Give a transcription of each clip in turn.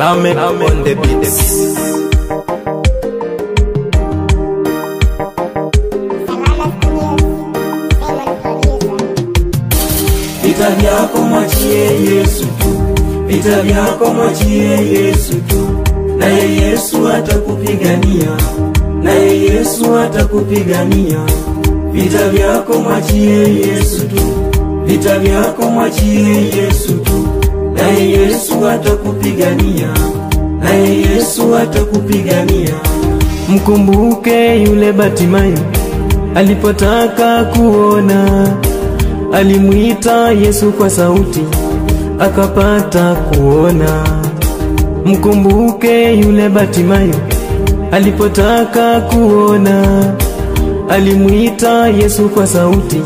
Lamek on the beats. Vita vyako mwachie Yesu tu, vita vyako mwachie Yesu tu, naye Yesu atakupigania, naye Yesu atakupigania. Vita vyako mwachie Yesu tu, vita vyako mwachie Yesu tu, naye Yesu atakupigania, naye Yesu atakupigania. Mkumbuke yule Batimayo alipotaka kuona, alimuita Yesu kwa sauti akapata kuona. Mkumbuke yule Batimayo alipotaka kuona, alimuita Yesu kwa sauti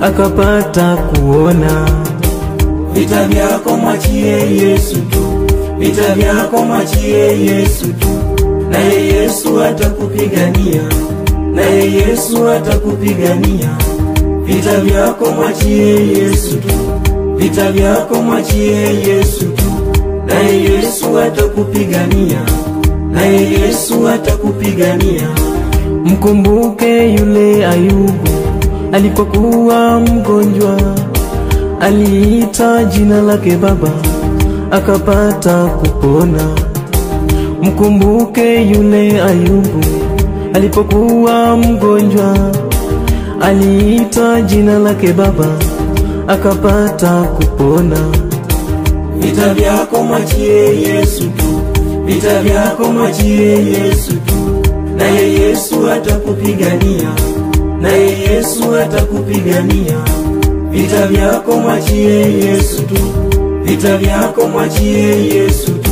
akapata kuona. Vita vyako mwachie Yesu tu, vita vyako mwachie Yesu tu, naye Yesu atakupigania, naye Yesu atakupigania. Vita vyako mwachie Yesu tu, vita vyako mwachie Yesu tu, naye Yesu atakupigania, naye Yesu atakupigania. Mkumbuke yule Ayubu alipokuwa mgonjwa, aliita jina lake Baba akapata kupona. Mkumbuke yule Ayubu alipokuwa mgonjwa, aliita jina lake Baba akapata kupona. Vita vyako mwachie Yesu tu, vita vyako mwachie Yesu tu, naye Yesu atakupigania, naye Yesu atakupigania. Vita vyako mwachie Yesu tu, vita vyako mwachie Yesu tu,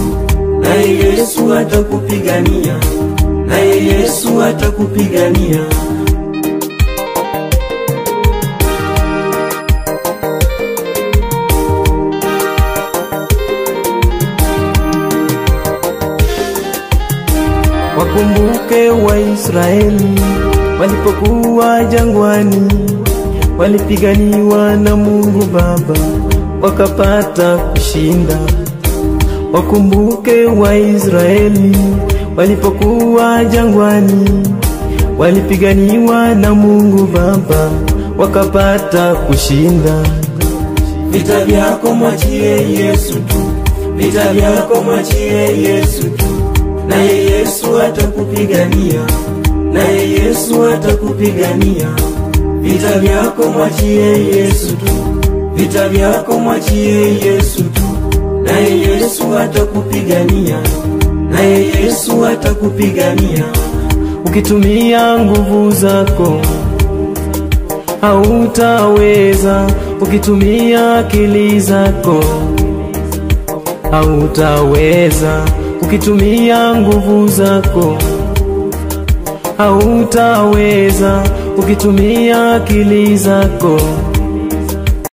naye Yesu atakupigania, naye Yesu atakupigania. Wakumbuke Waisraeli walipokuwa jangwani, walipiganiwa na Mungu Baba wakapata kushinda. Wakumbuke Waisraeli walipokuwa jangwani, walipiganiwa na Mungu Baba wakapata kushinda. Vita vyako mwachie Yesu tu, vita vyako mwachie Yesu tu, naye Yesu atakupigania, naye Yesu atakupigania. Vita vyako mwachie Yesu tu, vita vyako mwachie Yesu tu, naye Yesu atakupigania, naye Yesu atakupigania. Ukitumia nguvu zako hautaweza, ukitumia akili zako hautaweza, ukitumia nguvu zako hautaweza, ukitumia akili zako